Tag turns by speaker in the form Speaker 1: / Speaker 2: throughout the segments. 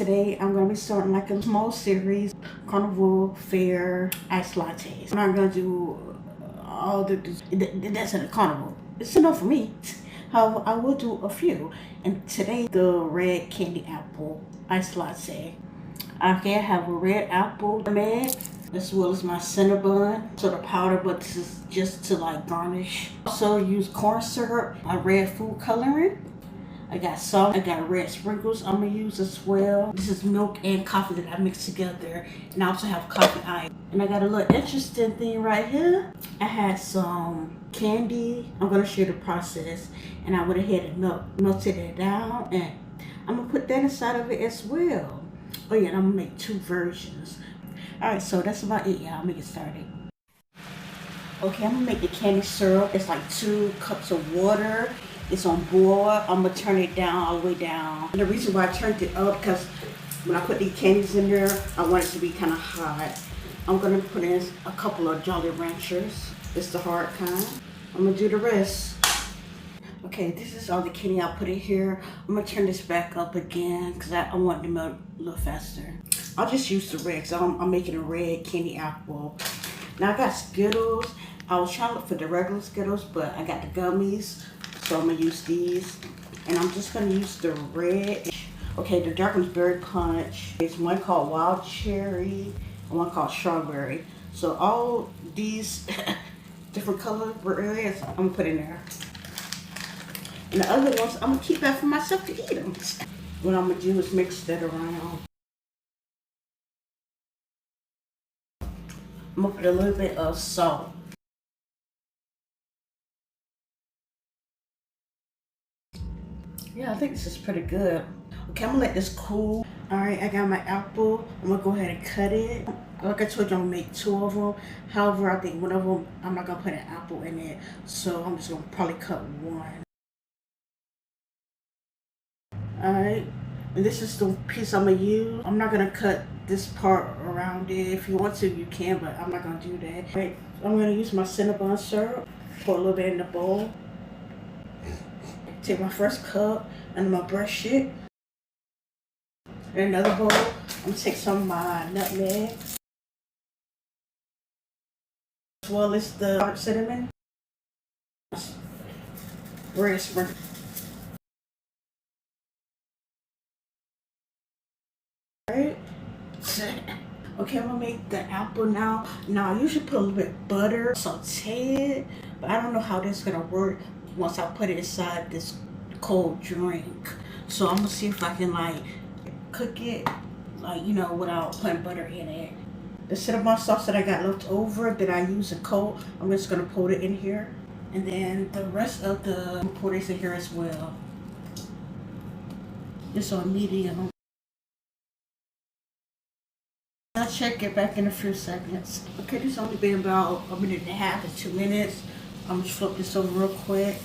Speaker 1: today I'm going to be starting like a small series, carnival fair iced lattes. I'm not going to do all that's in the carnival. It's enough for me. However, I will do a few. And today, the red candy apple iced latte. Okay, I have a red apple made as well as my Cinnabon. So the powder, but this is just to like garnish. Also use corn syrup, my red food coloring. I got salt, I got red sprinkles I'm gonna use as well. This is milk and coffee that I mixed together. And I also have coffee ice. And I got a little interesting thing right here. I had some candy. I'm gonna share the process. And I went ahead and melted it down. And I'm gonna put that inside of it as well. Oh yeah, and I'm gonna make two versions. Alright, so that's about it, y'all. I'm gonna get started. Okay, I'm gonna make the candy syrup. It's like 2 cups of water. It's on boil. I'm gonna turn it down all the way down. And the reason why I turned it up, because when I put these candies in there, I want it to be kind of hot. I'm gonna put in a couple of Jolly Ranchers. It's the hard kind. I'm gonna do the rest. Okay, this is all the candy I put in here. I'm gonna turn this back up again because I want it to melt a little faster. I'll just use the red because I'm making a red candy apple. Now I got Skittles. I was trying to look for the regular Skittles, but I got the gummies. So I'm gonna use these. And I'm just gonna use the red. Okay, the dark one's Berry Punch. There's one called Wild Cherry and one called Strawberry. So all these different color berries, I'm gonna put in there. And the other ones, I'm gonna keep that for myself to eat them. What I'm gonna do is mix that around. I'm gonna put a little bit of salt. Yeah, I think this is pretty good. Okay, I'm gonna let this cool. All right, I got my apple. I'm gonna go ahead and cut it. Like I told you, I'm gonna make 2 of them. However, I think one of them, I'm not gonna put an apple in it. So I'm just gonna probably cut one. All right, and this is the piece I'm gonna use. I'm not gonna cut this part around it. If you want to, you can, but I'm not gonna do that. All right, I'm gonna use my Cinnabon syrup. Pour a little bit in the bowl. Take my first cup and I'm gonna brush it. In another bowl, I'm gonna take some of my nutmeg, as well as the cinnamon, red sprinkle. Right? Okay, I'm gonna make the apple now. Now, I usually put a little bit of butter, saute it, but I don't know how this is gonna work once I put it inside this cold drink. So I'm gonna see if I can like cook it, like, you know, without putting butter in it. The cinnamon sauce that I got left over that I use in cold, I'm just gonna pour it in here. And then the rest of the pour this in here as well. It's on medium. I'll check it back in a few seconds. Okay, this only been about 1.5 to 2 minutes. I'm just flip this over real quick.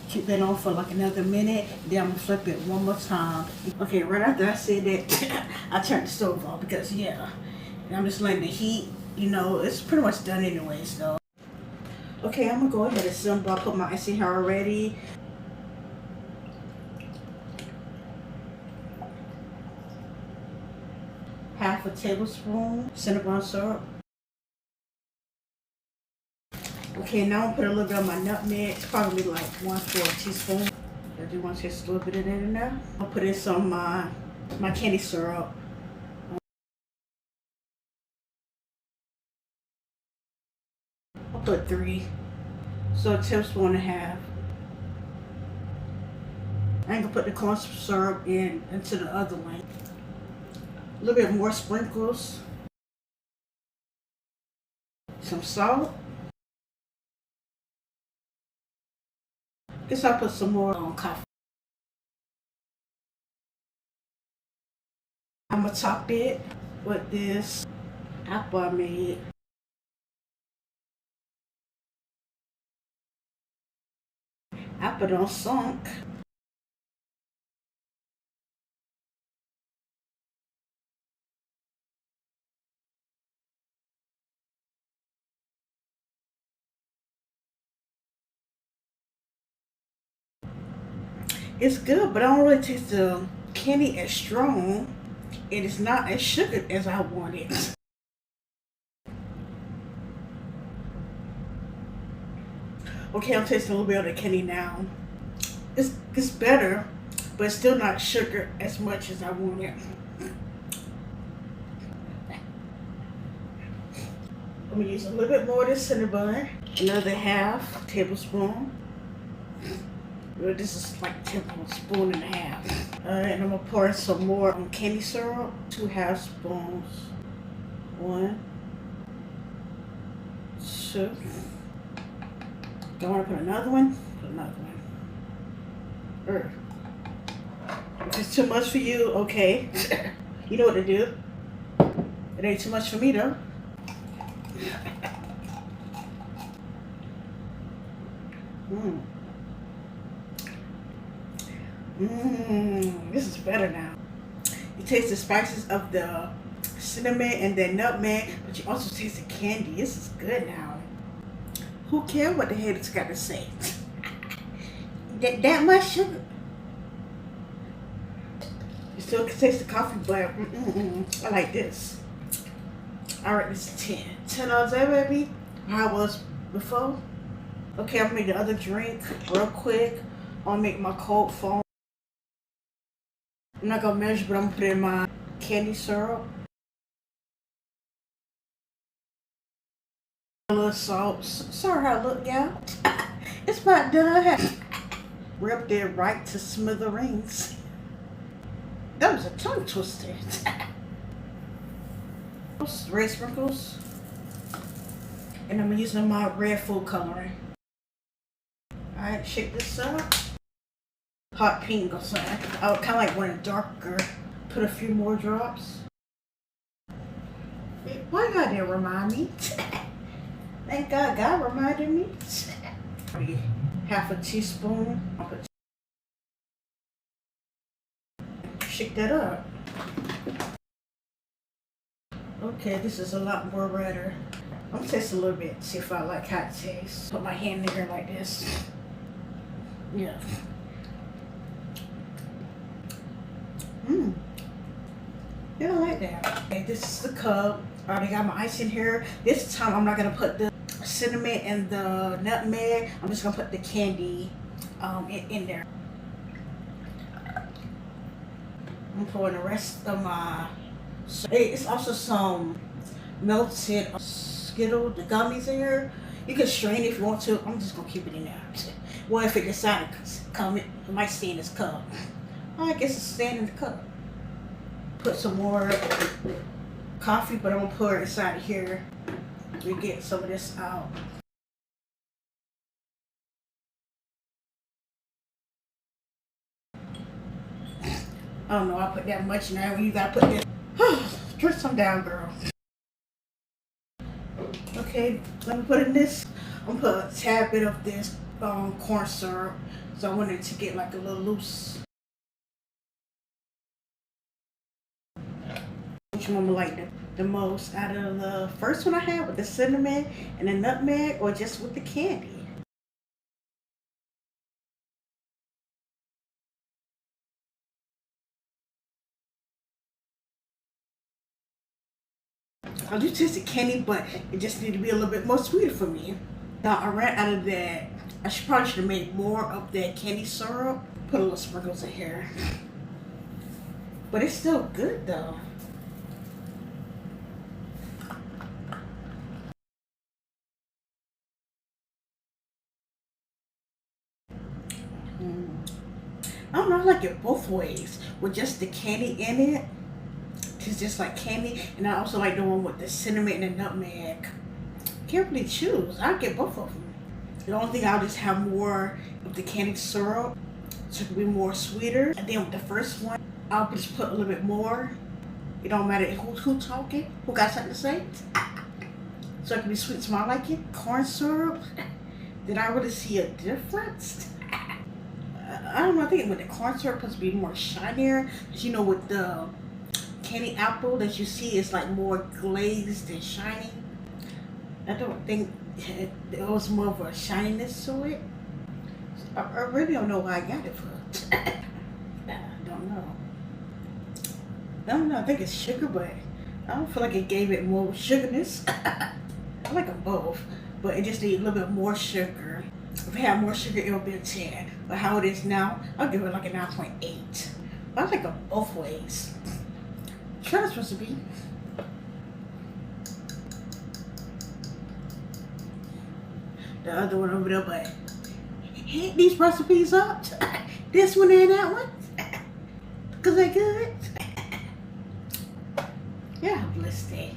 Speaker 1: Keep that on for like another minute. Then I'm gonna flip it one more time. Okay, right after I said that, I turned the stove off because yeah, and I'm just letting the heat. You know, it's pretty much done anyways though. Okay, I'm gonna go ahead and assemble. I put my ice in here already. Half a tablespoon Cinnabon syrup. Okay, now I'm gonna put a little bit of my nutmeg. It's probably like 1/4 teaspoon. I do want to just a little bit of that in there. I'll put in some my candy syrup. I'll put 3. So a tablespoon and a half. I ain't gonna put the corn syrup into the other one. A little bit more sprinkles. Some salt. Guess I'll put some more on coffee. I'm gonna top it with this apple I made. Apple done sunk. It's good, but I don't really taste the candy as strong. It is not as sugar as I want it. Okay, I'm tasting a little bit of the candy now. It's better, but it's still not sugar as much as I want it. I'm gonna use a little bit more of this cinnamon, another half tablespoon. Well, this is like a tablespoon and a half. And I'm gonna pour some more candy syrup, 2 half spoons. 1, 2. Don't want to put another one? Put another one. If it's too much for you, okay. You know what to do. It ain't too much for me though. This is better now. You taste the spices of the cinnamon and the nutmeg, but you also taste the candy. This is good now. Who cares what the haters got to say? that much sugar. You still can taste the coffee, but I like this. I rate this 10. 10 out of 10, baby. How I was before. Okay, I'm gonna make the other drink real quick. I'll make my cold foam. I'm not gonna measure, but I'm gonna put in my candy syrup. A little salt. Sorry how I look, y'all. It's about done. We're up there right to smithereens. That was a tongue twister. Red sprinkles. And I'm using my red food coloring. Alright, shake this up. Hot pink or something. I would kind of like want it darker. Put a few more drops. Why God didn't remind me? Thank God God reminded me. Half a teaspoon. Shake that up. Okay, this is a lot more redder. I'm gonna taste a little bit, see if I like how it tastes. Put my hand in here like this. Yeah. Yeah, I like that. Okay, this is the cup. I already got my ice in here. This time I'm not gonna put the cinnamon and the nutmeg. I'm just gonna put the candy in there. I'm pouring the rest of my. Hey, it's also some melted Skittle, the gummies in here. You can strain it if you want to. I'm just gonna keep it in there. Well, if it decided to come, it might stay in this cup. I guess it's staying in the cup. Put some more coffee, but I'm gonna pour it inside of here to get some of this out. I don't know, I put that much now. You gotta put this. Drip some down, girl. Okay, let me put in this. I'm gonna put a tad bit of this corn syrup. So I want it to get like a little loose. Which one I like the most out of the first one I had with the cinnamon and the nutmeg, or just with the candy? I do taste the candy, but it just need to be a little bit more sweeter for me. Now I ran out of that. I probably should have made more of that candy syrup. Put a little sprinkles in here. But it's still good though. I don't know, I like it both ways. With just the candy in it. It's just like candy. And I also like the one with the cinnamon and the nutmeg. Can't really choose. I'll get both of them. The only thing, I'll just have more of the candy syrup so it can be more sweeter. And then with the first one, I'll just put a little bit more. It don't matter who talking, who got something to say. So it can be sweet, so I like it. Corn syrup, did I really see a difference? I don't know, I think with the corn syrup it's supposed to be more shinier. Because you know, with the candy apple that you see is like more glazed and shiny. I don't think there was more of a shininess to it. I really don't know why I got it for. I don't know. I don't know. I think it's sugar, but I don't feel like it gave it more sugarness. I like them both, but it just needs a little bit more sugar. If it had more sugar, it would be a 10. But how it is now, I'll give it like a 9.8. But I like them both ways. Try this recipe. The other one over there, but hit these recipes up. This one and that one. Because they're good. Yeah, have a blessed day.